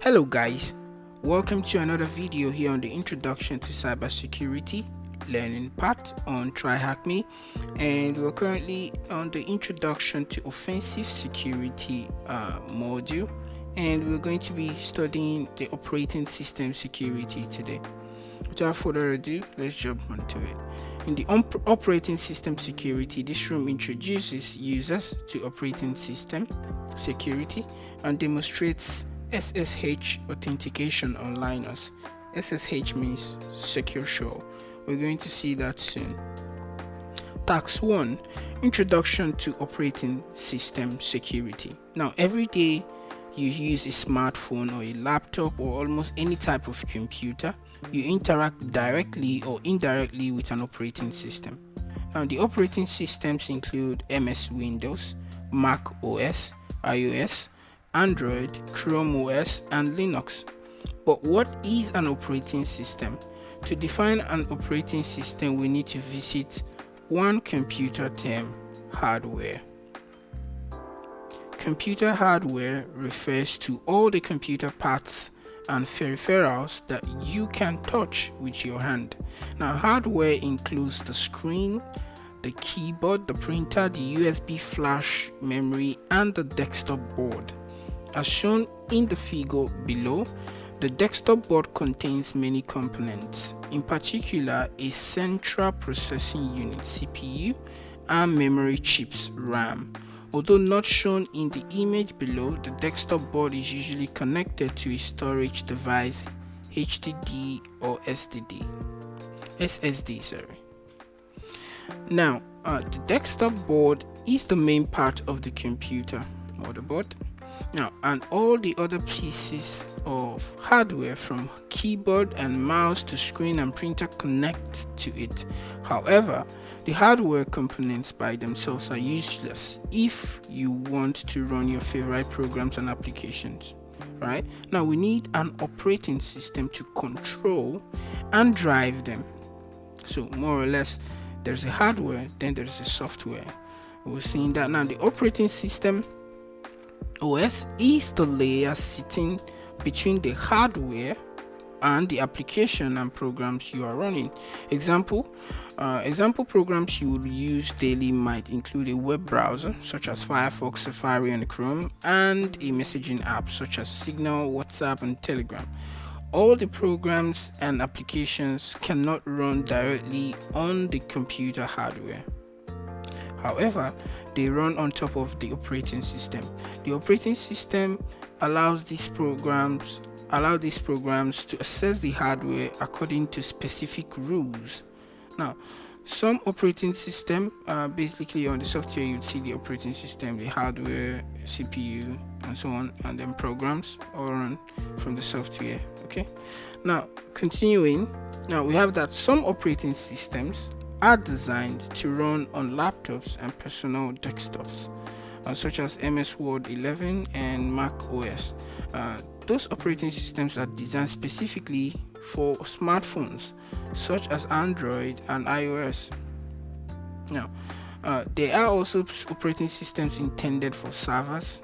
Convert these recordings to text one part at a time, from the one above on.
Hello guys, welcome to another video here on the introduction to cybersecurity learning part on Tryhackme, and we're currently on the introduction to offensive security module, and we're going to be studying the operating system security today. Without further ado, let's jump onto it. In the operating system security, this room introduces users to operating system security and demonstrates SSH authentication on Linux. SSH means secure shell. We're going to see that soon. Task 1, Introduction to Operating System Security. Now, every day you use a smartphone or a laptop or almost any type of computer, you interact directly or indirectly with an operating system. Now, the operating systems include MS Windows, Mac OS, iOS, Android, Chrome OS, and Linux. But what is an operating system? To define an operating system, we need to visit one computer term: hardware. Computer hardware refers to all the computer parts and peripherals that you can touch with your hand. Now, hardware includes the screen, the keyboard, the printer, the USB flash memory, and the desktop board. As shown in the figure below, the desktop board contains many components, in particular a central processing unit CPU and memory chips RAM. Although not shown in the image below, the desktop board is usually connected to a storage device, HDD or SSD. Now, the desktop board is the main part of the computer motherboard. Now, and all the other pieces of hardware from keyboard and mouse to screen and printer connect to it. However, the hardware components by themselves are useless if you want to run your favorite programs and applications. Right? Now, we need an operating system to control and drive them. So, more or less, there's a hardware, then there's a software. We're seeing that now. The operating system OS is the layer sitting between the hardware and the application and programs you are running. Example programs you will use daily might include a web browser such as Firefox, Safari, and Chrome, and a messaging app such as Signal, WhatsApp, and Telegram. All the programs and applications cannot run directly on the computer hardware. However, they run on top of the operating system. The operating system allows these programs to access the hardware according to specific rules. Now, some operating system, basically on the software you'd see the operating system, the hardware, CPU, and so on, and then programs all run from the software. Okay. Now, continuing. Now we have that some operating systems are designed to run on laptops and personal desktops, such as MS Word 11 and Mac OS. Those operating systems are designed specifically for smartphones, such as Android and iOS. Now, there are also operating systems intended for servers.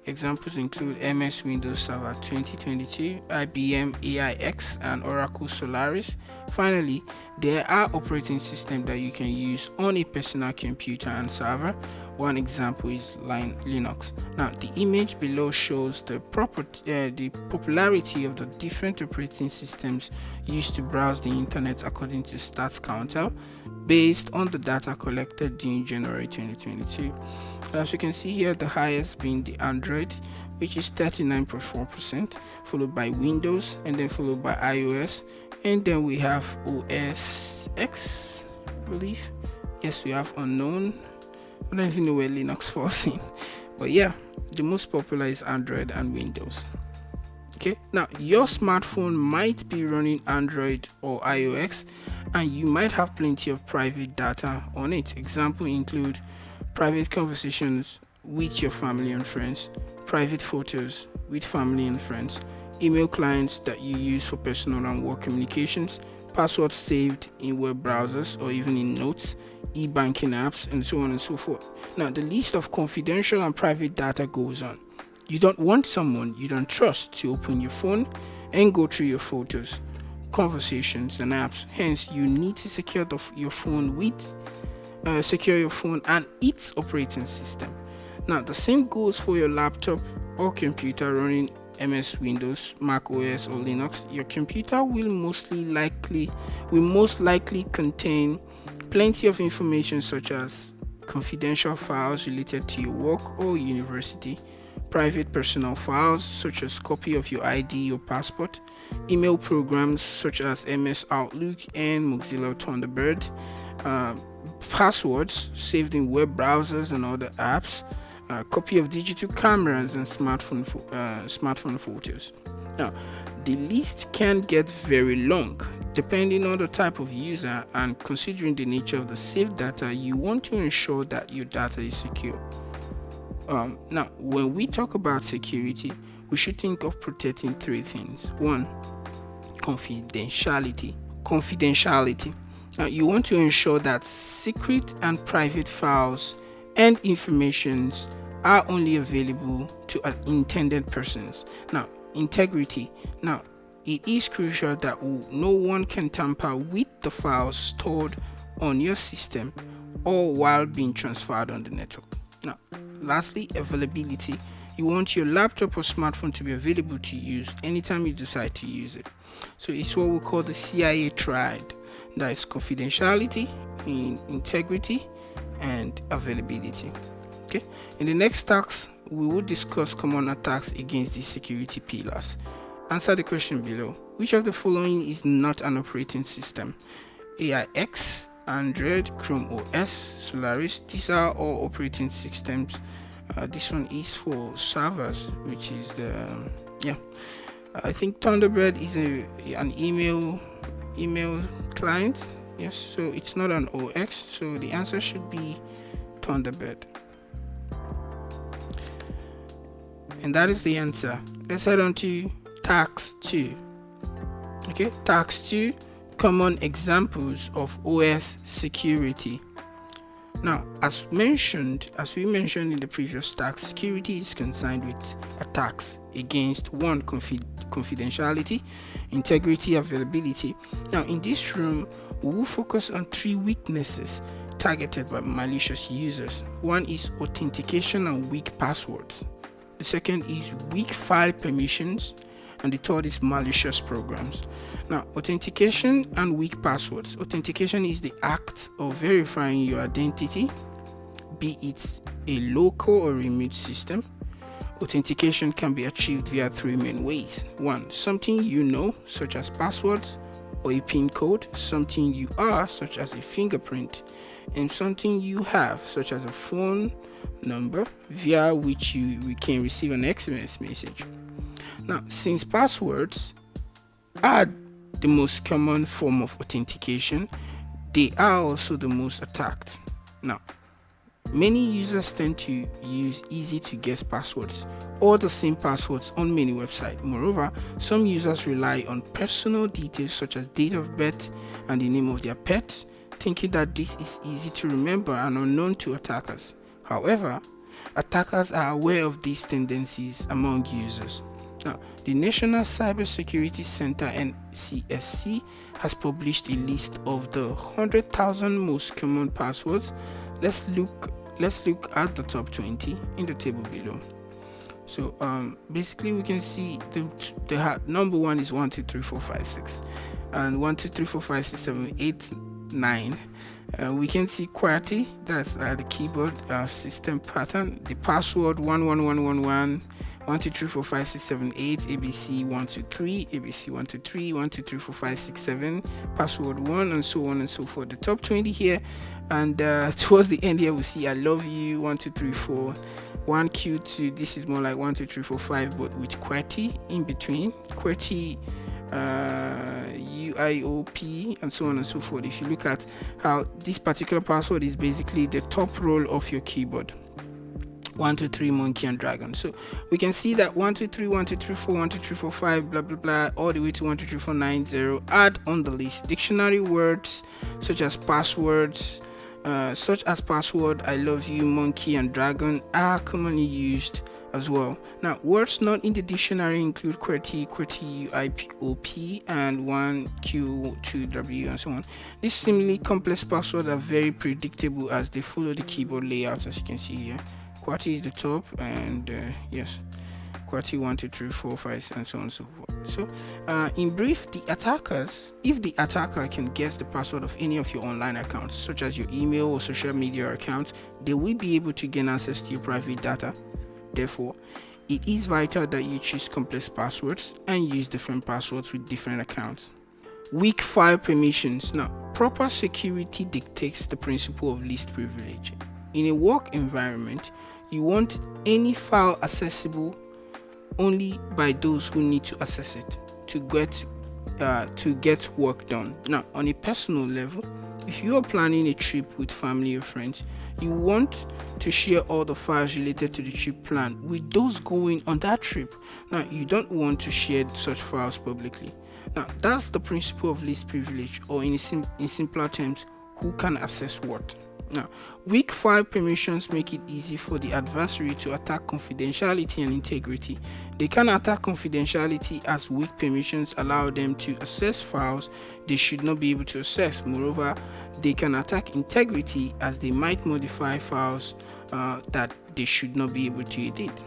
Examples include MS Windows Server 2022, IBM AIX, and Oracle Solaris. Finally, there are operating systems that you can use on a personal computer and server. One example is Linux. Now, the image below shows the popularity of the different operating systems used to browse the internet according to StatsCounter, based on the data collected during January 2022. And as you can see here, the highest being the Android, which is 39.4%, followed by Windows, and then followed by iOS, and then we have OS X, I believe. Yes, we have unknown. I don't even know where Linux falls in, but yeah, the most popular is Android and Windows. Okay, now your smartphone might be running Android or iOS, and you might have plenty of private data on it. Example include private conversations with your family and friends, private photos with family and friends, email clients that you use for personal and work communications, passwords saved in web browsers or even in notes, e-banking apps, and so on and so forth. Now, the list of confidential and private data goes on. You don't want someone you don't trust to open your phone and go through your photos, conversations, and apps. Hence, you need to secure your phone and its operating system. Now, the same goes for your laptop or computer running MS Windows, Mac OS, or Linux. Your computer will most likely contain plenty of information such as confidential files related to your work or university, private personal files such as copy of your ID or passport, email programs such as MS Outlook and Mozilla Thunderbird, passwords saved in web browsers and other apps, copy of digital cameras and smartphone photos. Now, the list can get very long depending on the type of user, and considering the nature of the saved data, you want to ensure that your data is secure. Now, when we talk about security, we should think of protecting three things. One, confidentiality. Now, you want to ensure that secret and private files and informations are only available to intended persons. Now, integrity. Now, it is crucial that no one can tamper with the files stored on your system or while being transferred on the network. Now, lastly, availability. You want your laptop or smartphone to be available to use anytime you decide to use it. So it's what we call the CIA triad. That is confidentiality, integrity, and availability. Okay. In the next talks, we will discuss common attacks against these security pillars. Answer the question below. Which of the following is not an operating system? AIX, Android, Chrome OS, Solaris. These are all operating systems. This one is for servers, which is I think Thunderbird is an email client. Yes, so it's not an OS. So the answer should be Thunderbird. And that is the answer. Let's head on to Task 2. Okay, Task 2, common examples of OS security. Now, as we mentioned in the previous task, security is concerned with attacks against one, confidentiality, integrity, availability. Now, in this room, we will focus on three weaknesses targeted by malicious users. One is authentication and weak passwords. The second is weak file permissions, and the third is malicious programs. Now, authentication and weak passwords. Authentication is the act of verifying your identity, be it a local or remote system. Authentication can be achieved via three main ways. One, something you know, such as passwords or a PIN code, something you are, such as a fingerprint, and something you have, such as a phone number via which we can receive an SMS message. Now, since passwords are the most common form of authentication, they are also the most attacked. Now, many users tend to use easy to guess passwords or the same passwords on many websites. Moreover, some users rely on personal details such as date of birth and the name of their pets, thinking that this is easy to remember and unknown to attackers. However, attackers are aware of these tendencies among users. Now, the National Cybersecurity Center (NCSC) has published a list of the 100,000 most common passwords. Let's look at the top 20 in the table below. So basically we can see the number one is 1 2 3 4 5 6, and 1 2 3 4 5 6 7 8 9. We can see QWERTY, that's the keyboard system pattern. The password 11111, 1 2 3 4 5 6 7 8, ABC 1 2 3, ABC 1 2 3, 1 2 3 4 5 6 7, password 1, and so on and so forth. The top 20 here, and towards the end here we see I love you 1 2 3 4, 1Q2. This is more like 1 2 3 4 5, but with QWERTY in between. QWERTY, UIOP, and so on and so forth. If you look at how this particular password is basically the top row of your keyboard, 1 2 3 monkey and dragon. So we can see that 1 2 3 1 2 3 4 1 2 3 4 5 blah blah blah all the way to 1 2 3 4 9 0. Add on the list dictionary words such as passwords, such as password I love you, monkey, and dragon are commonly used as well. Now, words not in the dictionary include QWERTY, QWERTY, UIPOP, and 1Q2W, and so on. These seemingly complex passwords are very predictable as they follow the keyboard layout, as you can see here. QWERTY is the top, and yes, QWERTY 1, 2, 3, 4, 5, and so on and so forth. So, in brief, if the attacker can guess the password of any of your online accounts, such as your email or social media account, they will be able to gain access to your private data. Therefore, it is vital that you choose complex passwords and use different passwords with different accounts. Weak file permissions. Now, proper security dictates the principle of least privilege. In a work environment, you want any file accessible only by those who need to access it to get work done. Now, on a personal level, if you are planning a trip with family or friends, you want to share all the files related to the trip plan with those going on that trip. Now, you don't want to share such files publicly. Now, that's the principle of least privilege, or in simpler terms, who can access what. Now, weak file permissions make it easy for the adversary to attack confidentiality and integrity. They can attack confidentiality as weak permissions allow them to access files they should not be able to access. Moreover, they can attack integrity as they might modify files that they should not be able to edit.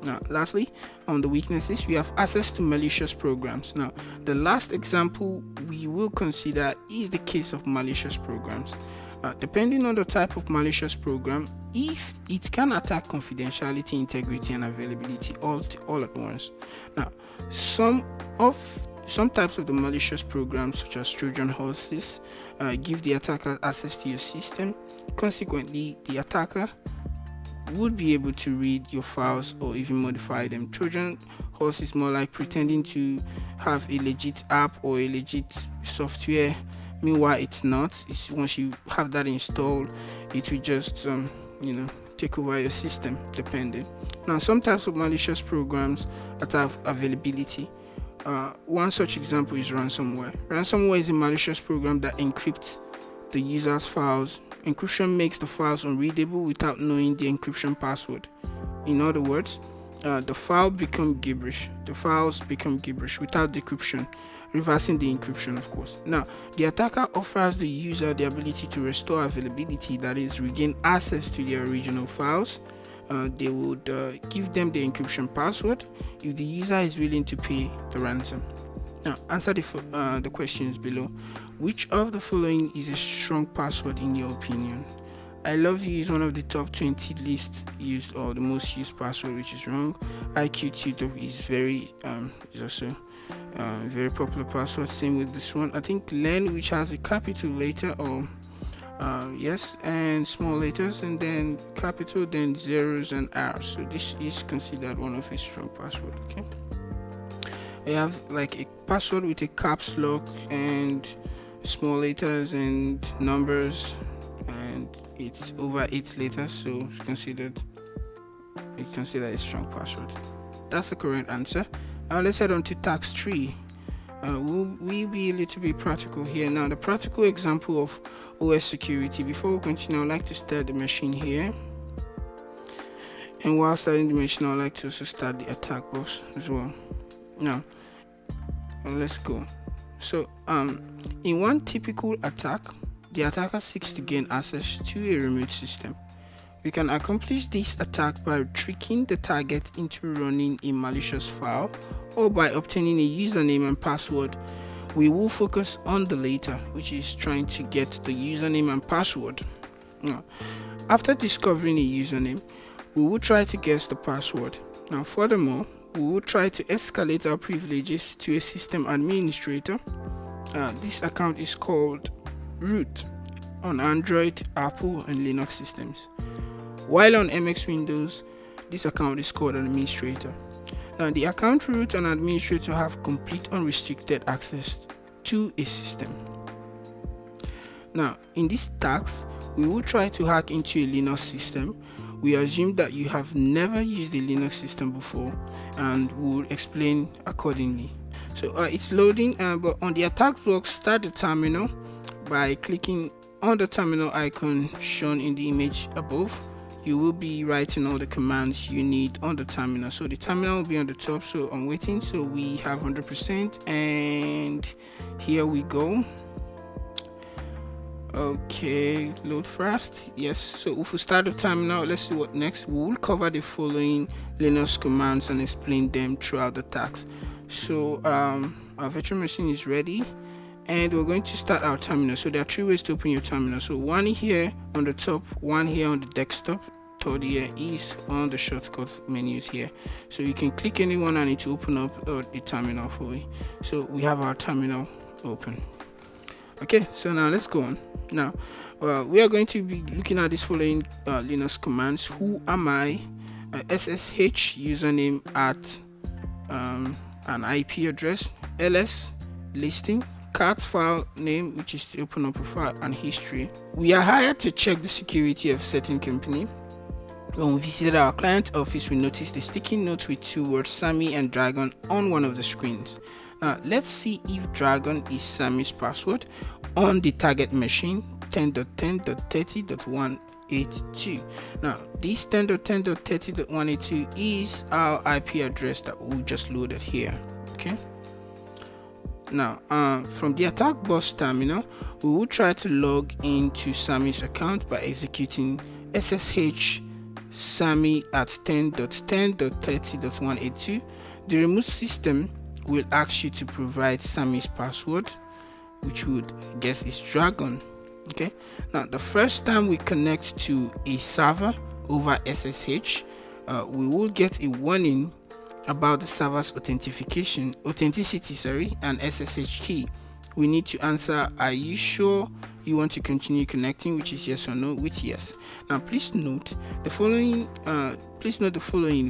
Now, lastly, on the weaknesses, we have access to malicious programs. Now, the last example we will consider is the case of malicious programs. Depending on the type of malicious program, if it can attack confidentiality, integrity, and availability all at once. Now, some types of the malicious programs, such as Trojan horses, give the attacker access to your system. Consequently, the attacker would be able to read your files or even modify them. Trojan horse is more like pretending to have a legit app or a legit software. Meanwhile, it's not. Once you have that installed, it will just take over your system, depending. Now, some types of malicious programs attack availability. One such example is ransomware. Ransomware is a malicious program that encrypts the user's files. Encryption makes the files unreadable without knowing the encryption password. In other words, the files become gibberish without decryption, reversing the encryption, of course. Now, the attacker offers the user the ability to restore availability, that is, regain access to their original files. They would give them the encryption password if the user is willing to pay the ransom. Now, answer the questions below. Which of the following is a strong password in your opinion? I love you is one of the top 20 least used or the most used password, which is wrong. IQ2 is also very popular password. Same with this one. I think Len, which has a capital letter or yes, and small letters, and then capital, then zeros and R's. So this is considered one of a strong password. Okay. I have like a password with a caps lock and small letters and numbers, and it's over 8 letters, so it's considered a strong password. That's the correct answer. Now let's head on to task 3. We'll be a little bit practical here. Now, the practical example of OS security. Before we continue, I'd like to start the machine here. And while starting the machine, I'd like to also start the attack box as well. Now, let's go. So, in one typical attack, the attacker seeks to gain access to a remote system. We can accomplish this attack by tricking the target into running a malicious file or by obtaining a username and password. We will focus on the latter, which is trying to get the username and password. Now, after discovering a username, we will try to guess the password. Now, furthermore, we will try to escalate our privileges to a system administrator. This account is called root on Android, Apple, and Linux systems. While on MX Windows, this account is called an administrator. Now, the account root and administrator have complete unrestricted access to a system. Now, in this task, we will try to hack into a Linux system. We assume that you have never used a Linux system before, and we'll explain accordingly. So it's loading, but on the attack box, start the terminal by clicking on the terminal icon shown in the image above. you will be writing all the commands you need on the terminal. So the terminal will be on the top, so I'm waiting. So we have 100%, and here we go. Okay, load fast. Yes, so if we start the terminal, let's see what next. We will cover the following Linux commands and explain them throughout the task. So our virtual machine is ready, and we're going to start our terminal. So there are 3 ways to open your terminal. So one here on the top, one here on the desktop, third here is on the shortcut menus here. So you can click any one and it will open up the terminal for you. So we have our terminal open. Okay, so now let's go on. Now we are going to be looking at this following Linux commands. Who am I? SSH username at an IP address, ls listing, cat file name, which is to open up a file, and history. We are hired to check the security of certain company. When we visited our client office, we noticed a sticky note with 2 words Sammy and Dragon on one of the screens. Now let's see if Dragon is Sammy's password on the target machine 10.10.30.182. Now this 10.10.30.182 is our IP address that we just loaded here. Okay, now from the attack boss terminal, we will try to log into Sammy's account by executing ssh sammy at 10.10.30.182. The remote system will ask you to provide Sammy's password, which would guess is Dragon. Okay, now the first time we connect to a server over SSH, we will get a warning about the server's authenticity, and SSH key. We need to answer, are you sure you want to continue connecting, which is yes or no, with yes. Now please note the following.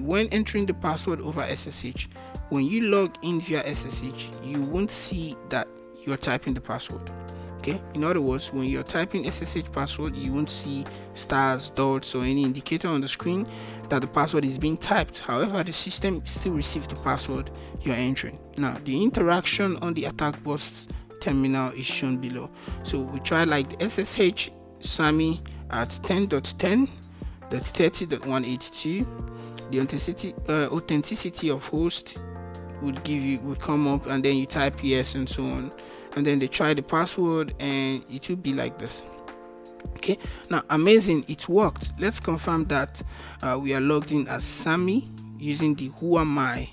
When entering the password over SSH, when you log in via SSH, you won't see that you're typing the password. Okay, in other words, when you're typing SSH password, you won't see stars, dots, or any indicator on the screen that the password is being typed. However, the system still receives the password you're entering. Now the interaction on the attack boss terminal is shown below. So we try like the SSH Sammy at 10.10.30.182. The authenticity of host would come up, and then you type yes and so on, and then they try the password and it will be like this. Okay, now amazing, it worked. Let's confirm that we are logged in as Sammy using the who am I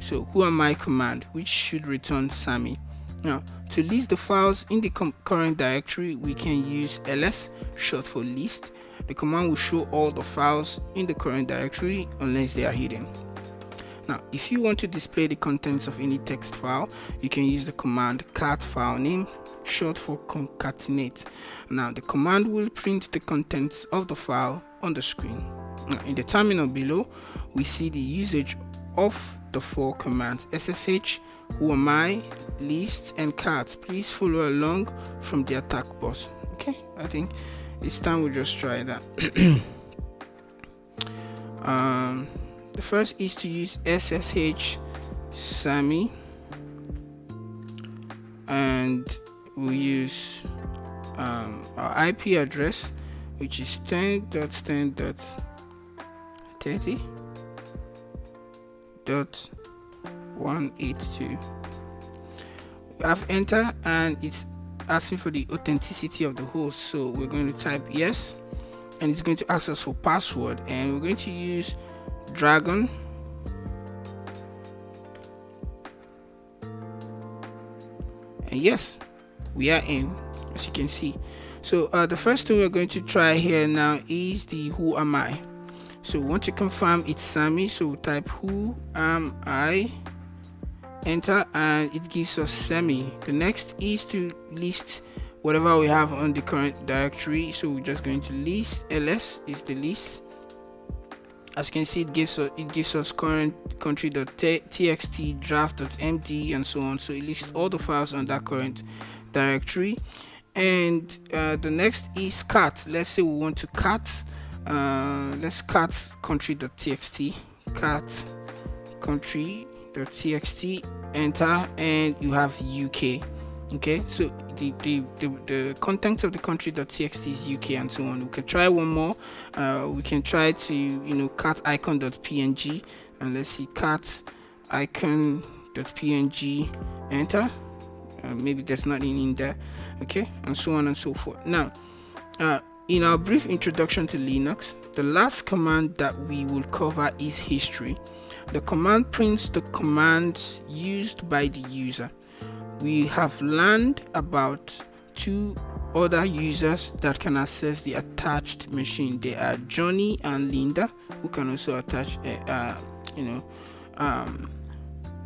who am I command, which should return Sammy. Now to list the files in the current directory, we can use ls, short for list. The command will show all the files in the current directory unless they are hidden. Now if you want to display the contents of any text file, you can use the command cat file name, short for concatenate. Now the command will print the contents of the file on the screen. Now in the terminal below, we see the usage of the 4 commands: ssh, who am I, list, and cat. Please follow along from the attack boss. Okay, I think this time we'll just try that. The first is to use ssh sammy, and we'll use our IP address, which is 10.10.30.182. We have enter, and it's asking for the authenticity of the host, so we're going to type yes, and it's going to ask us for password, and we're going to use Dragon, and yes, we are in, as you can see. So the first thing we're going to try here now is the who am I. So we want to confirm it's Sammy, so we'll type who am I, enter, and it gives us Sammy. The next is to list whatever we have on the current directory, so we're just going to list ls is the list. As you can see, it gives us current country.txt, draft.md, and so on. So it lists all the files on that current directory. And the next is cat. Let's say we want to cat. Let's cat country.txt, cat country.txt, enter, and you have UK. Okay, so the contents of the country.txt is UK and so on. We can try one more. We can try to cat icon.png, and let's see, cat icon.png, enter. Maybe there's nothing in there, okay, and so on and so forth. Now, in our brief introduction to Linux, the last command that we will cover is history. The command prints the commands used by the user. We have learned about 2 other users that can access the attached machine. They are Johnny and Linda, who can also attach,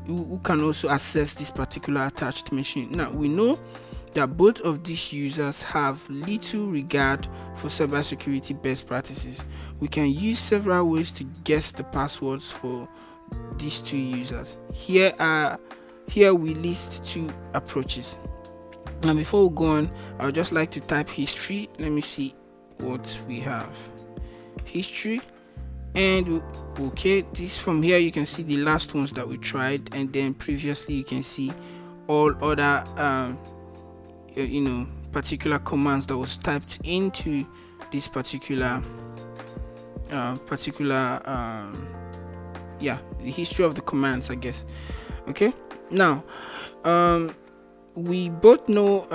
who can also access this particular attached machine. Now, we know that both of these users have little regard for cybersecurity best practices. We can use several ways to guess the passwords for these 2 users. Here we list 2 approaches. Now, before we go on, I would just like to type history. Let me see what we have. History, and okay, this from here you can see the last ones that we tried, and then previously you can see all other particular commands that was typed into this particular the history of the commands, I guess. Okay, now we both know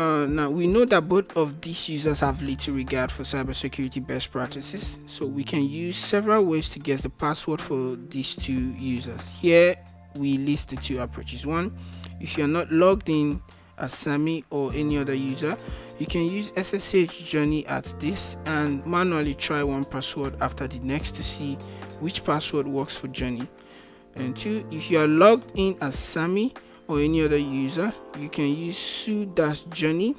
we know that both of these users have little regard for cybersecurity best practices, so we can use several ways to guess the password for these 2 users. Here we list the 2 approaches. 1, if you're not logged in as Sammy or any other user, you can use SSH Johnny at this and manually try one password after the next to see which password works for Johnny. And 2, if you are logged in as Sammy or any other user, you can use su-johnny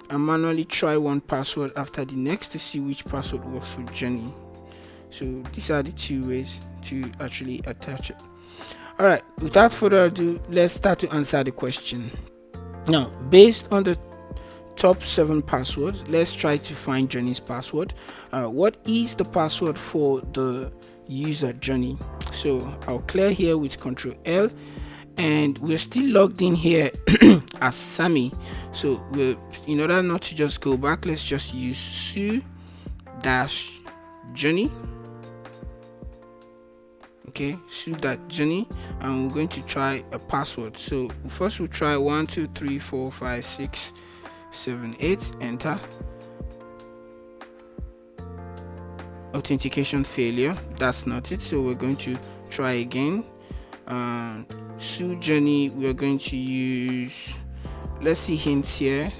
and manually try one password after the next to see which password works for Johnny. So these are the 2 ways to actually attach it. Alright, without further ado, let's start to answer the question. Now, based on the top 7 passwords, let's try to find Johnny's password. What is the password for the user Johnny? So I'll clear here with Ctrl L, and we're still logged in here as Sammy. So in order not to just go back, let's just use su-johnny. Okay, su-johnny, and we're going to try a password. So first we'll try 1 2 3 4 5 6 7 8, enter. Authentication failure, that's not it, so we're going to try again. su-johnny, we're going to use, let's see hints here.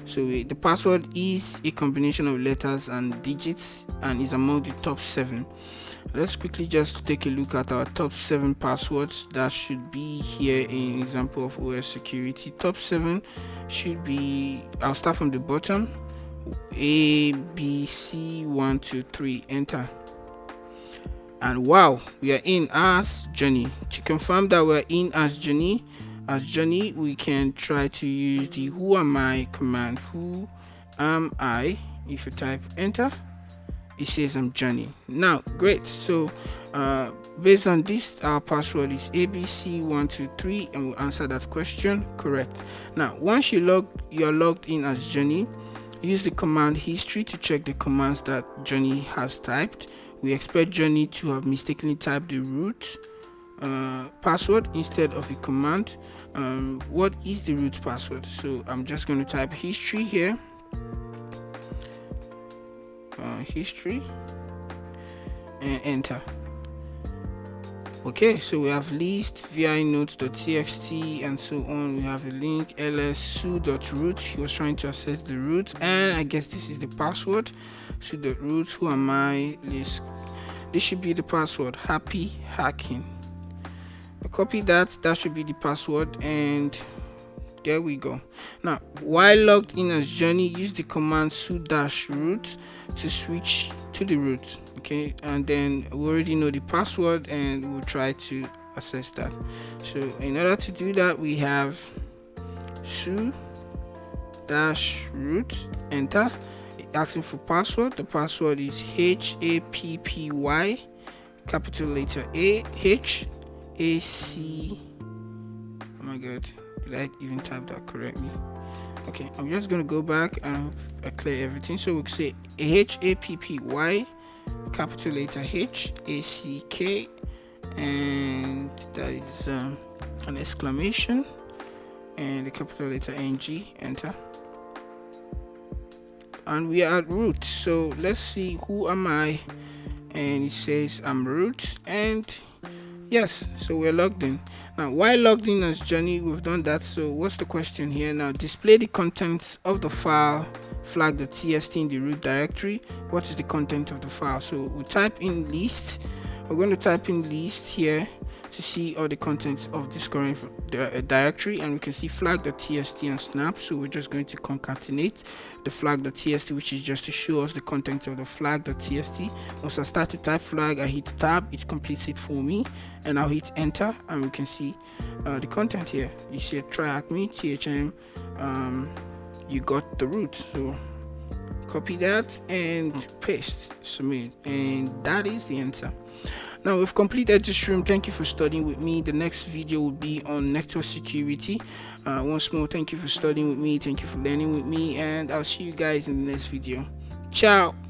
So the password is a combination of letters and digits and is among the top 7. Let's quickly just take a look at our top 7 passwords that should be here in example of OS security. Top 7 should be, I'll start from the bottom, ABC123, enter. And wow, we are in as Johnny. To confirm that we're in as Johnny, we can try to use the who am I command. Who am I? If you type enter, it says I'm Johnny. Now great, so based on this, our password is ABC123, and we'll answer that question correct. Now once you're logged in as Johnny, use the command history to check the commands that Johnny has typed. We expect Johnny to have mistakenly typed the root password instead of a command. What is the root password? So I'm just going to type history here, history, and enter. Okay, so we have list vi notes.txt and so on. We have a link ls su.root. He was trying to access the root, and I guess this is the password. Su.root, who am I, list. This should be the password, happy hacking. Copy that should be the password, and there we go. Now while logged in as Johnny, use the command su-root to switch to the root. Okay, and then we already know the password and we'll try to access that. So in order to do that, we have su-root, enter. Asking for password. The password is HAPPY, capital letter A, H A C, oh my god, Did I even type that correctly? Okay, I'm just gonna go back and clear everything. So we say HAPPY, capital letter HACK, and that is an exclamation, and the capital letter NG, enter. And we are at root, so let's see, who am I? And it says I'm root, and yes, so we're logged in. Now, while logged in as Johnny, we've done that. So what's the question here now? Display the contents of the file flag.txt in the root directory. What is the content of the file? So we type in list. We're going to type in list here to see all the contents of this current directory, and we can see flag.txt and snap. So we're just going to concatenate the flag.txt, which is just to show us the contents of the flag.txt. Once I start to type flag, I hit tab, it completes it for me, and I'll hit enter, and we can see the content here. You see Tryhackme, THM, you got the root. So copy that and paste, submit, and that is the answer. Now we've completed this room. Thank you for studying with me. The next video will be on network security. Once more, thank you for studying with me, thank you for learning with me, and I'll see you guys in the next video. Ciao.